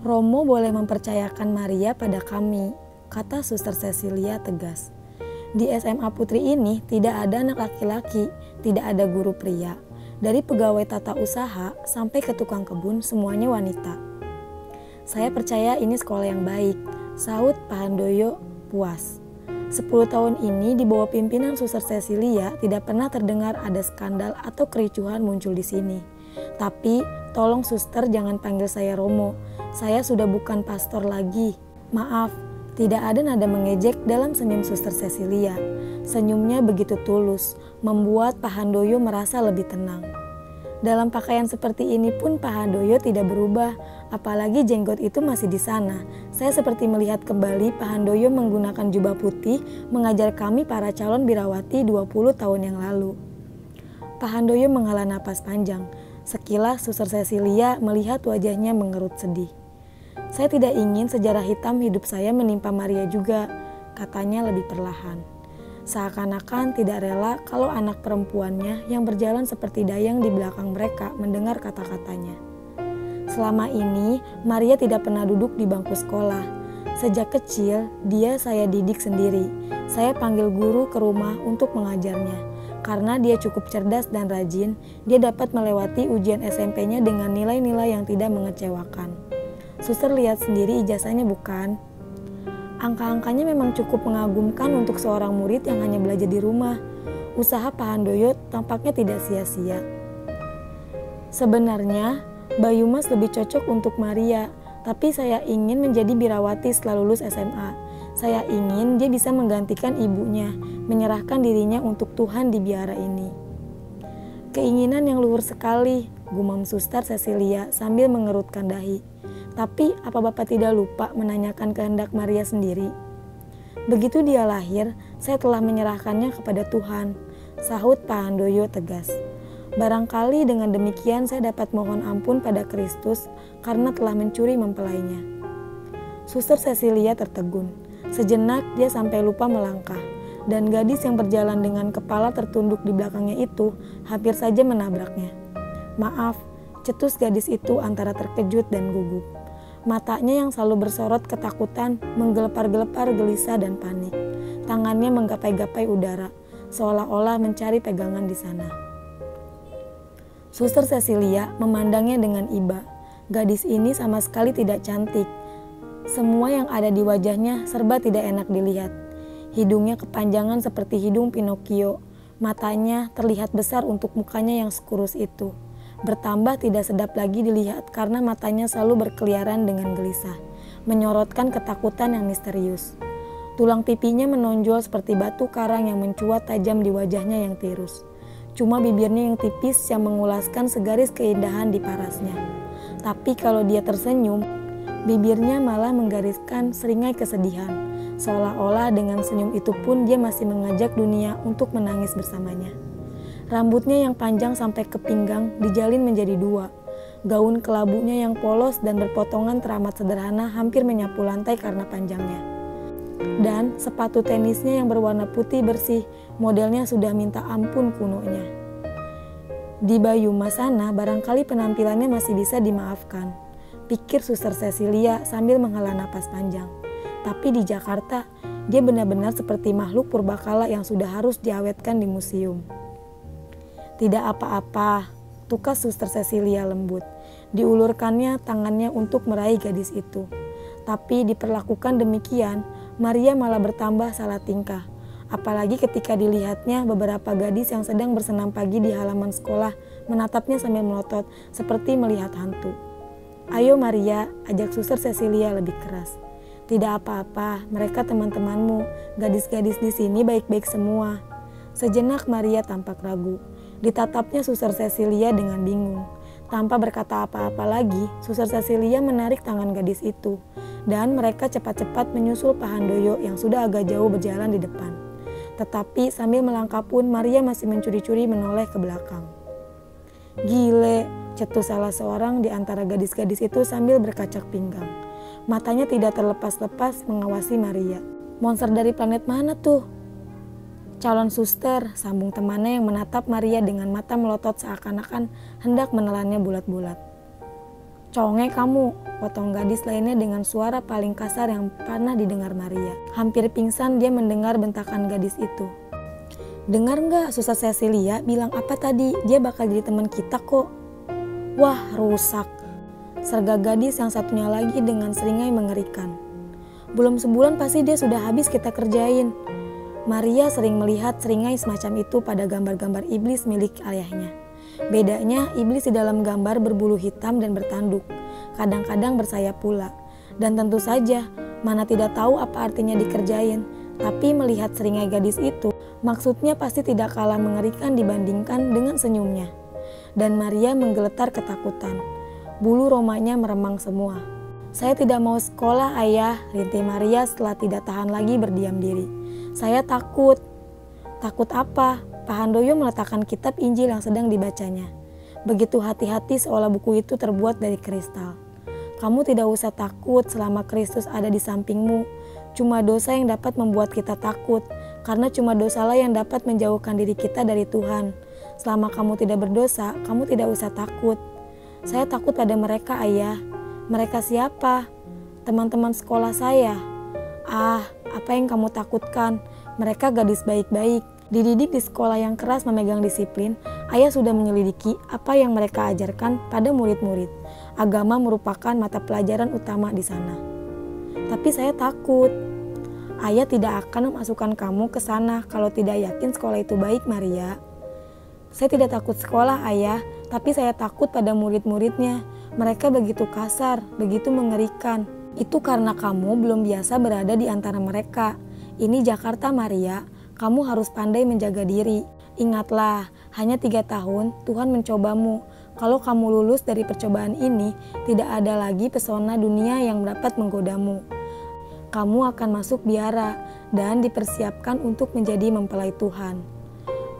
Romo boleh mempercayakan Maria pada kami, kata Suster Cecilia tegas. Di SMA Putri ini tidak ada anak laki-laki, tidak ada guru pria. Dari pegawai tata usaha sampai ke tukang kebun semuanya wanita. Saya percaya ini sekolah yang baik, sahut Pak Handoyo puas. 10 tahun ini di bawah pimpinan Suster Cecilia tidak pernah terdengar ada skandal atau kericuhan muncul di sini. Tapi tolong suster jangan panggil saya Romo, saya sudah bukan pastor lagi. Maaf, tidak ada nada mengejek dalam senyum Suster Cecilia. Senyumnya begitu tulus, membuat Pak Handoyo merasa lebih tenang. Dalam pakaian seperti ini pun Pak Handoyo tidak berubah, apalagi jenggot itu masih di sana. Saya seperti melihat kembali Pak Handoyo menggunakan jubah putih mengajar kami para calon birawati 20 tahun yang lalu. Pak Handoyo menghela napas panjang. Sekilas Suster Cecilia melihat wajahnya mengerut sedih. Saya tidak ingin sejarah hitam hidup saya menimpa Maria juga, katanya lebih perlahan. Seakan-akan tidak rela kalau anak perempuannya yang berjalan seperti dayang di belakang mereka mendengar kata-katanya. Selama ini, Maria tidak pernah duduk di bangku sekolah. Sejak kecil, dia saya didik sendiri. Saya panggil guru ke rumah untuk mengajarnya. Karena dia cukup cerdas dan rajin, dia dapat melewati ujian SMP-nya dengan nilai-nilai yang tidak mengecewakan. Suster lihat sendiri ijazahnya bukan? Angka-angkanya memang cukup mengagumkan untuk seorang murid yang hanya belajar di rumah. Usaha Pak Handoyo tampaknya tidak sia-sia. Sebenarnya, Bayu Mas lebih cocok untuk Maria, tapi saya ingin menjadi birawati setelah lulus SMA. Saya ingin dia bisa menggantikan ibunya, menyerahkan dirinya untuk Tuhan di biara ini. Keinginan yang luhur sekali, gumam Suster Cecilia sambil mengerutkan dahi. Tapi apa Bapak tidak lupa menanyakan kehendak Maria sendiri? Begitu dia lahir, saya telah menyerahkannya kepada Tuhan, sahut Pak Handoyo tegas. Barangkali dengan demikian saya dapat mohon ampun pada Kristus karena telah mencuri mempelainya. Suster Cecilia tertegun. Sejenak dia sampai lupa melangkah, dan gadis yang berjalan dengan kepala tertunduk di belakangnya itu hampir saja menabraknya. Maaf, cetus gadis itu antara terkejut dan gugup. Matanya yang selalu bersorot ketakutan menggelepar-gelepar gelisah dan panik. Tangannya menggapai-gapai udara, seolah-olah mencari pegangan di sana. Suster Cecilia memandangnya dengan iba. Gadis ini sama sekali tidak cantik. Semua yang ada di wajahnya serba tidak enak dilihat. Hidungnya kepanjangan seperti hidung Pinocchio. Matanya terlihat besar untuk mukanya yang sekurus itu. Bertambah tidak sedap lagi dilihat karena matanya selalu berkeliaran dengan gelisah, menyorotkan ketakutan yang misterius. Tulang pipinya menonjol seperti batu karang yang mencuat tajam di wajahnya yang tirus. Cuma bibirnya yang tipis yang mengulaskan segaris keindahan di parasnya. Tapi kalau dia tersenyum, bibirnya malah menggariskan seringai kesedihan. Seolah-olah dengan senyum itu pun dia masih mengajak dunia untuk menangis bersamanya. Rambutnya yang panjang sampai ke pinggang dijalin menjadi dua. Gaun kelabunya yang polos dan berpotongan teramat sederhana hampir menyapu lantai karena panjangnya. Dan sepatu tenisnya yang berwarna putih bersih, modelnya sudah minta ampun kunonya. Di Bayu Mas sana barangkali penampilannya masih bisa dimaafkan, pikir Suster Cecilia sambil menghela napas panjang. Tapi di Jakarta, dia benar-benar seperti makhluk purbakala yang sudah harus diawetkan di museum. Tidak apa-apa, tukas Suster Cecilia lembut. Diulurkannya tangannya untuk meraih gadis itu. Tapi diperlakukan demikian, Maria malah bertambah salah tingkah. Apalagi ketika dilihatnya beberapa gadis yang sedang bersenam pagi di halaman sekolah menatapnya sambil melotot seperti melihat hantu. Ayo Maria, ajak Suster Cecilia lebih keras. Tidak apa-apa, mereka teman-temanmu. Gadis-gadis di sini baik-baik semua. Sejenak Maria tampak ragu. Ditatapnya Suster Cecilia dengan bingung. Tanpa berkata apa-apa lagi, Suster Cecilia menarik tangan gadis itu. Dan mereka cepat-cepat menyusul Pak Handoyo yang sudah agak jauh berjalan di depan. Tetapi sambil melangkah pun Maria masih mencuri-curi menoleh ke belakang. Gile, cetus salah seorang di antara gadis-gadis itu sambil berkacak pinggang. Matanya tidak terlepas-lepas mengawasi Maria. Monster dari planet mana tuh? Calon suster, sambung temannya yang menatap Maria dengan mata melotot seakan-akan hendak menelannya bulat-bulat. "Conge kamu," potong gadis lainnya dengan suara paling kasar yang pernah didengar Maria. Hampir pingsan dia mendengar bentakan gadis itu. "Dengar nggak Suster Cecilia bilang apa tadi? Dia bakal jadi teman kita kok." "Wah, rusak," serga gadis yang satunya lagi dengan seringai mengerikan. "Belum sebulan pasti dia sudah habis kita kerjain." Maria sering melihat seringai semacam itu pada gambar-gambar iblis milik ayahnya. Bedanya, iblis di dalam gambar berbulu hitam dan bertanduk, kadang-kadang bersayap pula. Dan tentu saja, mana tidak tahu apa artinya dikerjain, tapi melihat seringai gadis itu, maksudnya pasti tidak kalah mengerikan dibandingkan dengan senyumnya. Dan Maria menggeletar ketakutan. Bulu romanya meremang semua. "Saya tidak mau sekolah, Ayah," rintih Maria setelah tidak tahan lagi berdiam diri. "Saya takut." "Takut apa?" Pak Handoyo meletakkan kitab Injil yang sedang dibacanya. Begitu hati-hati seolah buku itu terbuat dari kristal. "Kamu tidak usah takut selama Kristus ada di sampingmu. Cuma dosa yang dapat membuat kita takut, karena cuma dosalah yang dapat menjauhkan diri kita dari Tuhan. Selama kamu tidak berdosa, kamu tidak usah takut." "Saya takut pada mereka, Ayah." "Mereka siapa?" "Teman-teman sekolah saya." "Ah, apa yang kamu takutkan? Mereka gadis baik-baik. Dididik di sekolah yang keras memegang disiplin, Ayah sudah menyelidiki apa yang mereka ajarkan pada murid-murid. Agama merupakan mata pelajaran utama di sana." "Tapi saya takut." "Ayah tidak akan memasukkan kamu ke sana kalau tidak yakin sekolah itu baik, Maria." "Saya tidak takut sekolah, Ayah, tapi saya takut pada murid-muridnya. Mereka begitu kasar, begitu mengerikan." "Itu karena kamu belum biasa berada di antara mereka. Ini Jakarta, Maria. Kamu harus pandai menjaga diri. Ingatlah, hanya 3 tahun Tuhan mencobamu. Kalau kamu lulus dari percobaan ini, tidak ada lagi pesona dunia yang dapat menggodamu. Kamu akan masuk biara dan dipersiapkan untuk menjadi mempelai Tuhan."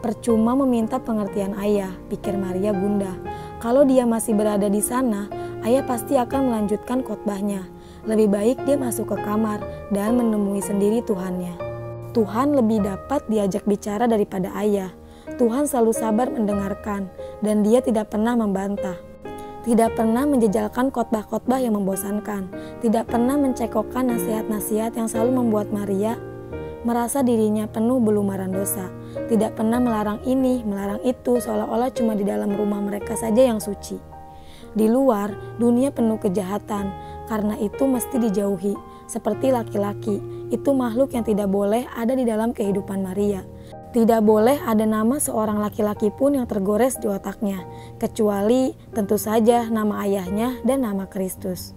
"Percuma meminta pengertian Ayah," pikir Maria gundah. "Kalau dia masih berada di sana, Ayah pasti akan melanjutkan khotbahnya. Lebih baik dia masuk ke kamar dan menemui sendiri Tuhannya." Tuhan lebih dapat diajak bicara daripada Ayah. Tuhan selalu sabar mendengarkan, dan Dia tidak pernah membantah. Tidak pernah menjejalkan khotbah-khotbah yang membosankan. Tidak pernah mencekokkan nasihat-nasihat yang selalu membuat Maria merasa dirinya penuh belumaran dosa. Tidak pernah melarang ini, melarang itu, seolah-olah cuma di dalam rumah mereka saja yang suci. Di luar, dunia penuh kejahatan, karena itu mesti dijauhi. Seperti laki-laki, itu makhluk yang tidak boleh ada di dalam kehidupan Maria. Tidak boleh ada nama seorang laki-laki pun yang tergores di otaknya, kecuali tentu saja nama ayahnya dan nama Kristus.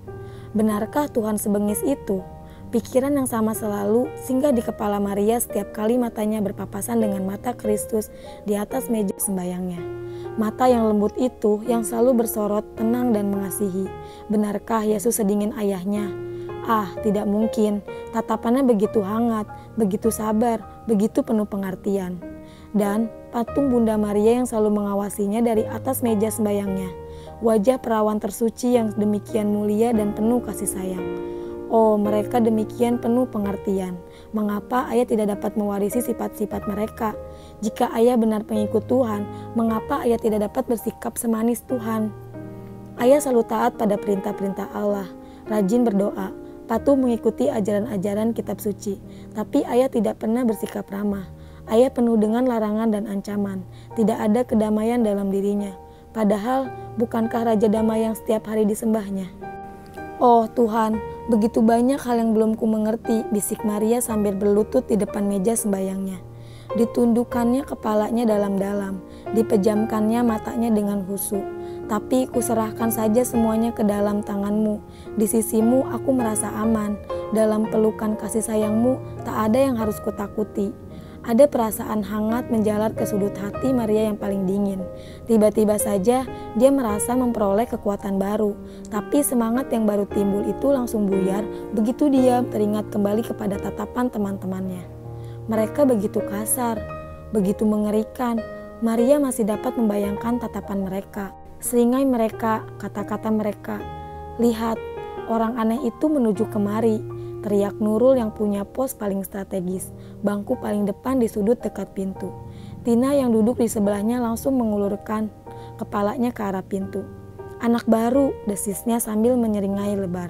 Benarkah Tuhan sebengis itu? Pikiran yang sama selalu singgah di kepala Maria setiap kali matanya berpapasan dengan mata Kristus di atas meja sembayangnya. Mata yang lembut itu yang selalu bersorot tenang dan mengasihi. Benarkah Yesus sedingin ayahnya? Ah, tidak mungkin. Tatapannya begitu hangat, begitu sabar, begitu penuh pengertian. Dan patung Bunda Maria yang selalu mengawasinya dari atas meja sembayangnya. Wajah perawan tersuci yang demikian mulia dan penuh kasih sayang. Oh, mereka demikian penuh pengertian. Mengapa Ayah tidak dapat mewarisi sifat-sifat mereka? Jika Ayah benar pengikut Tuhan, mengapa Ayah tidak dapat bersikap semanis Tuhan? Ayah selalu taat pada perintah-perintah Allah, rajin berdoa, patuh mengikuti ajaran-ajaran kitab suci, tapi Ayah tidak pernah bersikap ramah. Ayah penuh dengan larangan dan ancaman, tidak ada kedamaian dalam dirinya. Padahal, bukankah Raja Damai yang setiap hari disembahnya? Oh Tuhan, begitu banyak hal yang belum ku mengerti, bisik Maria sambil berlutut di depan meja sembayangnya. Ditundukkannya kepalanya dalam-dalam, dipejamkannya matanya dengan khusyuk. Tapi kuserahkan saja semuanya ke dalam tangan-Mu. Di sisi-Mu aku merasa aman. Dalam pelukan kasih sayang-Mu tak ada yang harus kutakuti. Ada perasaan hangat menjalar ke sudut hati Maria yang paling dingin. Tiba-tiba saja dia merasa memperoleh kekuatan baru. Tapi semangat yang baru timbul itu langsung buyar begitu dia teringat kembali kepada tatapan teman-temannya. Mereka begitu kasar, begitu mengerikan. Maria masih dapat membayangkan tatapan mereka. Seringai mereka, kata-kata mereka. "Lihat, orang aneh itu menuju kemari," teriak Nurul yang punya pos paling strategis, bangku paling depan di sudut dekat pintu. Tina yang duduk di sebelahnya langsung mengulurkan kepalanya ke arah pintu. Anak baru, desisnya sambil menyeringai lebar.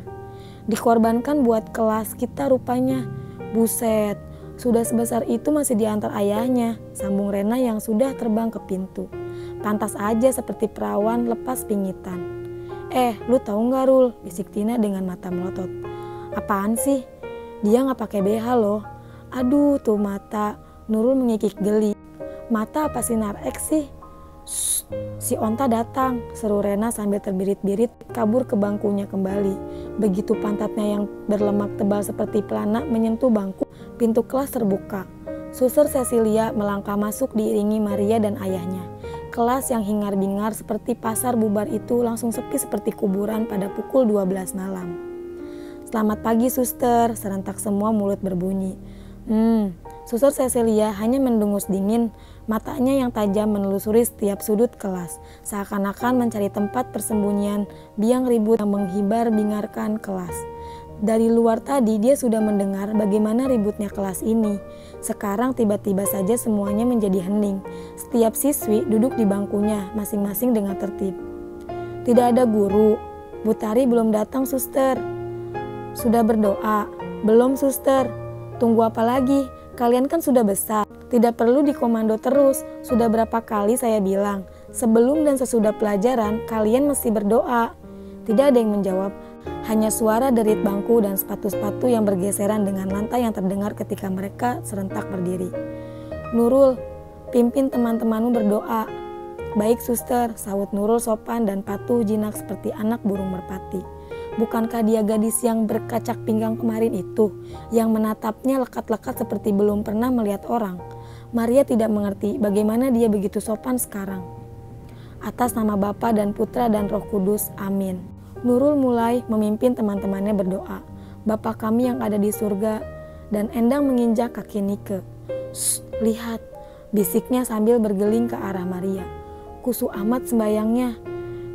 Dikorbankan buat kelas kita rupanya. Buset, sudah sebesar itu masih diantar ayahnya, sambung Rena yang sudah terbang ke pintu. Pantas aja seperti perawan lepas pingitan. Lu tahu nggak Rul? Bisik Tina dengan mata melotot. Apaan sih? Dia nggak pakai BH loh. Aduh tuh mata, Nurul mengikik geli. Mata apa sinar X sih? Shh, si onta datang, seru Rena sambil terbirit-birit kabur ke bangkunya kembali. Begitu pantatnya yang berlemak tebal seperti pelana menyentuh bangku, pintu kelas terbuka. Suster Cecilia melangkah masuk diiringi Maria dan ayahnya. Kelas yang hingar-bingar seperti pasar bubar itu langsung sepi seperti kuburan pada pukul 12 malam. Selamat pagi suster, serentak semua mulut berbunyi. Suster Cecilia hanya mendengus dingin, matanya yang tajam menelusuri setiap sudut kelas, seakan-akan mencari tempat persembunyian biang ribut yang menghibar-bingarkan kelas. Dari luar tadi dia sudah mendengar bagaimana ributnya kelas ini. Sekarang tiba-tiba saja semuanya menjadi hening. Setiap siswi duduk di bangkunya masing-masing dengan tertib. Tidak ada guru. Bu Tari belum datang suster. Sudah berdoa? Belum suster. Tunggu apa lagi? Kalian kan sudah besar, tidak perlu dikomando terus. Sudah berapa kali saya bilang, sebelum dan sesudah pelajaran kalian mesti berdoa. Tidak ada yang menjawab, hanya suara derit bangku dan sepatu-sepatu yang bergeseran dengan lantai yang terdengar ketika mereka serentak berdiri. Nurul, pimpin teman-temanmu berdoa. Baik suster, sahut Nurul sopan dan patuh jinak seperti anak burung merpati. Bukankah dia gadis yang berkacak pinggang kemarin itu, yang menatapnya lekat-lekat seperti belum pernah melihat orang? Maria tidak mengerti bagaimana dia begitu sopan sekarang. Atas nama Bapa dan Putra dan Roh Kudus, amin. Nurul mulai memimpin teman-temannya berdoa. Bapa kami yang ada di surga, dan Endang menginjak kaki Nike. Shh, lihat, bisiknya sambil bergeling ke arah Maria. Kusu amat sembayangnya.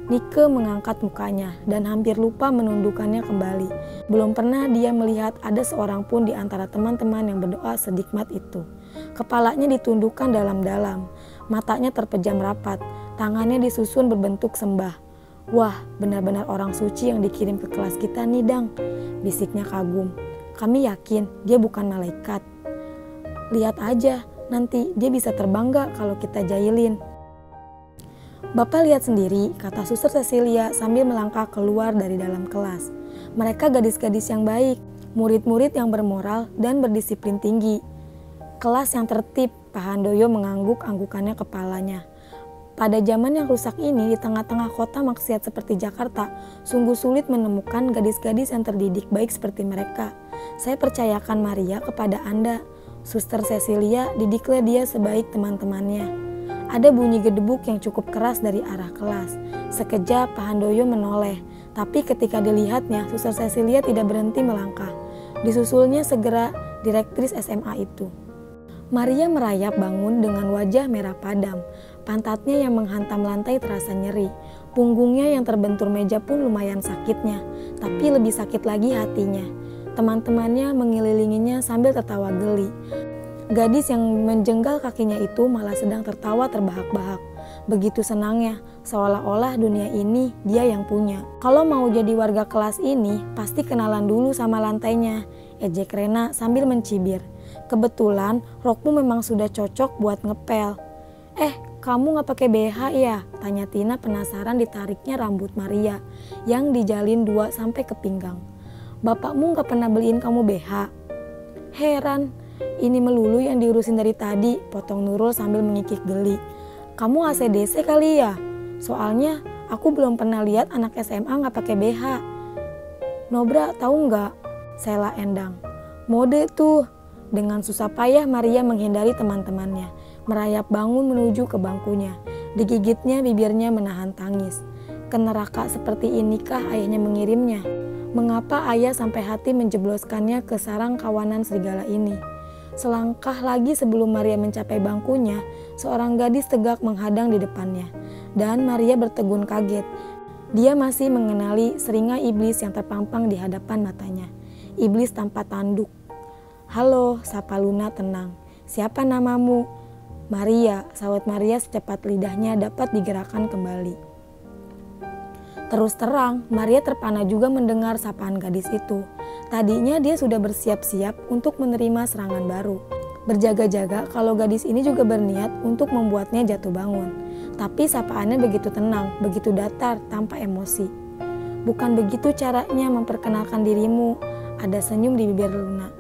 Nike mengangkat mukanya dan hampir lupa menundukkannya kembali. Belum pernah dia melihat ada seorang pun di antara teman-teman yang berdoa sedikmat itu. Kepalanya ditundukkan dalam-dalam, matanya terpejam rapat, tangannya disusun berbentuk sembah. Wah, benar-benar orang suci yang dikirim ke kelas kita nih Dang, bisiknya kagum. Kami yakin dia bukan malaikat. Lihat aja, nanti dia bisa terbang gak kalau kita jahilin. Bapak lihat sendiri, kata Suster Cecilia sambil melangkah keluar dari dalam kelas. Mereka gadis-gadis yang baik, murid-murid yang bermoral dan berdisiplin tinggi. Kelas yang tertib, Pak Handoyo mengangguk-anggukannya kepalanya. Pada zaman yang rusak ini, di tengah-tengah kota maksiat seperti Jakarta, sungguh sulit menemukan gadis-gadis yang terdidik baik seperti mereka. Saya percayakan Maria kepada Anda. Suster Cecilia, didiklah dia sebaik teman-temannya. Ada bunyi gedebuk yang cukup keras dari arah kelas. Sekejap Pak Handoyo menoleh, tapi ketika dilihatnya, Suster Cecilia tidak berhenti melangkah. Disusulnya segera direktris SMA itu. Maria merayap bangun dengan wajah merah padam. Pantatnya yang menghantam lantai terasa nyeri. Punggungnya yang terbentur meja pun lumayan sakitnya, tapi lebih sakit lagi hatinya. Teman-temannya mengelilinginya sambil tertawa geli. Gadis yang menjenggal kakinya itu malah sedang tertawa terbahak-bahak. Begitu senangnya, seolah-olah dunia ini dia yang punya. Kalau mau jadi warga kelas ini, pasti kenalan dulu sama lantainya, ejek Rena sambil mencibir. Kebetulan rokmu memang sudah cocok buat ngepel. Kamu gak pakai BH ya? Tanya Tina penasaran ditariknya rambut Maria yang dijalin 2 sampai ke pinggang. Bapakmu gak pernah beliin kamu BH? Heran. Ini melulu yang diurusin dari tadi, potong Nurul sambil mengikik geli. Kamu ACDC kali ya? Soalnya aku belum pernah lihat anak SMA nggak pakai BH. Nobra tahu nggak? Sela Endang. Mode tuh. Dengan susah payah Maria menghindari teman-temannya, merayap bangun menuju ke bangkunya. Digigitnya bibirnya menahan tangis. Ke neraka seperti inikah ayahnya mengirimnya? Mengapa ayah sampai hati menjebloskannya ke sarang kawanan serigala ini? Selangkah lagi sebelum Maria mencapai bangkunya, seorang gadis tegak menghadang di depannya. Dan Maria bertegun kaget. Dia masih mengenali seringai iblis yang terpampang di hadapan matanya. Iblis tanpa tanduk. Halo, sapa Luna tenang. Siapa namamu? Maria, sahut Maria secepat lidahnya dapat digerakkan kembali. Terus terang, Maria terpana juga mendengar sapaan gadis itu. Tadinya dia sudah bersiap-siap untuk menerima serangan baru. Berjaga-jaga kalau gadis ini juga berniat untuk membuatnya jatuh bangun. Tapi sapaannya begitu tenang, begitu datar, tanpa emosi. Bukan begitu caranya memperkenalkan dirimu, ada senyum di bibir Luna.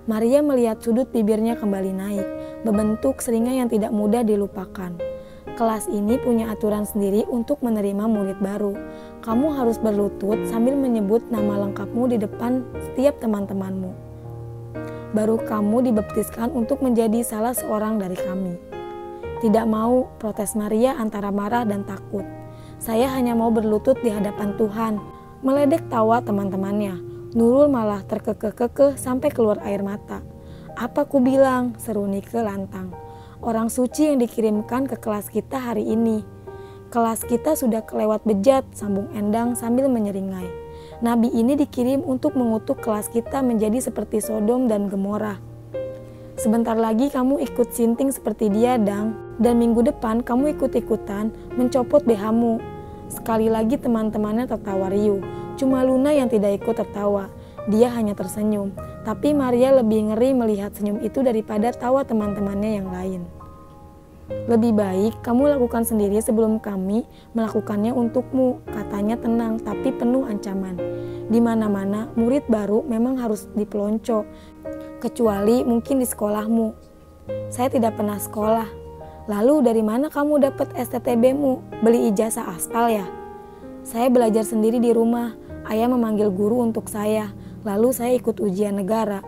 Maria melihat sudut bibirnya kembali naik, membentuk seringai yang tidak mudah dilupakan. Kelas ini punya aturan sendiri untuk menerima murid baru. Kamu harus berlutut sambil menyebut nama lengkapmu di depan setiap teman-temanmu. Baru kamu dibaptiskan untuk menjadi salah seorang dari kami. Tidak mau, protes Maria antara marah dan takut. Saya hanya mau berlutut di hadapan Tuhan. Meledek tawa teman-temannya. Nurul malah terkekeh-kekeh sampai keluar air mata. Apa ku bilang, seru Nike lantang. Orang suci yang dikirimkan ke kelas kita hari ini. Kelas kita sudah kelewat bejat, sambung Endang sambil menyeringai. Nabi ini dikirim untuk mengutuk kelas kita menjadi seperti Sodom dan Gomora. Sebentar lagi kamu ikut sinting seperti dia, Dang. Dan minggu depan kamu ikut-ikutan mencopot BH-mu. Sekali lagi teman-temannya tertawa riuh. Cuma Luna yang tidak ikut tertawa. Dia hanya tersenyum. Tapi Maria lebih ngeri melihat senyum itu daripada tawa teman-temannya yang lain. Lebih baik kamu lakukan sendiri sebelum kami melakukannya untukmu, katanya tenang tapi penuh ancaman. Di mana-mana murid baru memang harus dipelonco, kecuali mungkin di sekolahmu. Saya tidak pernah sekolah. Lalu dari mana kamu dapat STTB-mu? Beli ijazah aspal ya? Saya belajar sendiri di rumah. Ayah memanggil guru untuk saya. Lalu saya ikut ujian negara.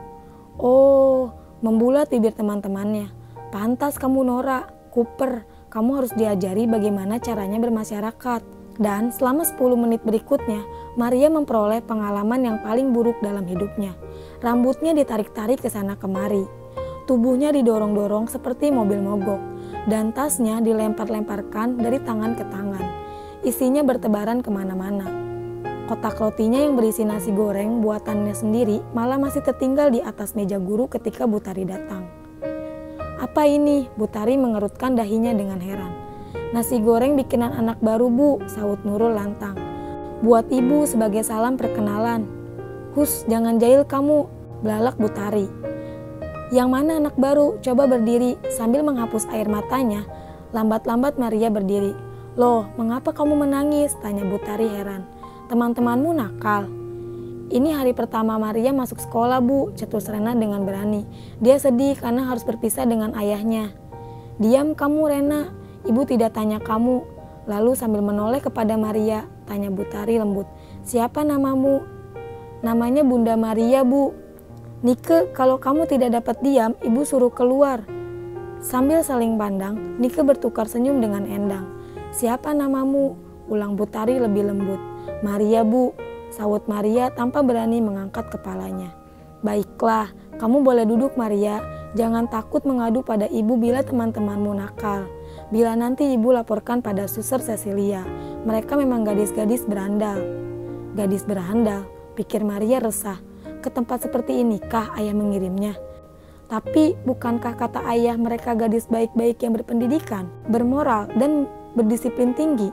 Oh, membulat bibir teman-temannya. Pantas kamu norak. Cooper, kamu harus diajari bagaimana caranya bermasyarakat. Dan selama 10 menit berikutnya, Maria memperoleh pengalaman yang paling buruk dalam hidupnya. Rambutnya ditarik-tarik ke sana kemari. Tubuhnya didorong-dorong seperti mobil mogok. Dan tasnya dilempar-lemparkan dari tangan ke tangan. Isinya bertebaran kemana-mana. Kotak rotinya yang berisi nasi goreng buatannya sendiri malah masih tertinggal di atas meja guru ketika Butari datang. Apa ini? Butari mengerutkan dahinya dengan heran. Nasi goreng bikinan anak baru, Bu, sahut Nurul lantang. Buat ibu sebagai salam perkenalan. Hus, jangan jahil kamu, belalak Butari. Yang mana anak baru? Coba berdiri. Sambil menghapus air matanya, lambat-lambat Maria berdiri. Loh, mengapa kamu menangis? Tanya Butari heran. Teman-temanmu nakal. Ini hari pertama Maria masuk sekolah, Bu, cetus Rena dengan berani. Dia sedih karena harus berpisah dengan ayahnya. Diam kamu, Rena. Ibu tidak tanya kamu. Lalu sambil menoleh kepada Maria, tanya Butari lembut. Siapa namamu? Namanya Bunda Maria, Bu. Nike, kalau kamu tidak dapat diam, Ibu suruh keluar. Sambil saling pandang, Nike bertukar senyum dengan Endang. Siapa namamu? Ulang Butari lebih lembut. Maria, Bu. Sahut Maria tanpa berani mengangkat kepalanya. Baiklah, kamu boleh duduk Maria. Jangan takut mengadu pada ibu bila teman-temanmu nakal. Bila nanti ibu laporkan pada Suster Cecilia. Mereka memang gadis-gadis berandal. Gadis berandal, pikir Maria resah. Ke tempat seperti inikah ayah mengirimnya? Tapi bukankah kata ayah mereka gadis baik-baik yang berpendidikan, bermoral, dan berdisiplin tinggi?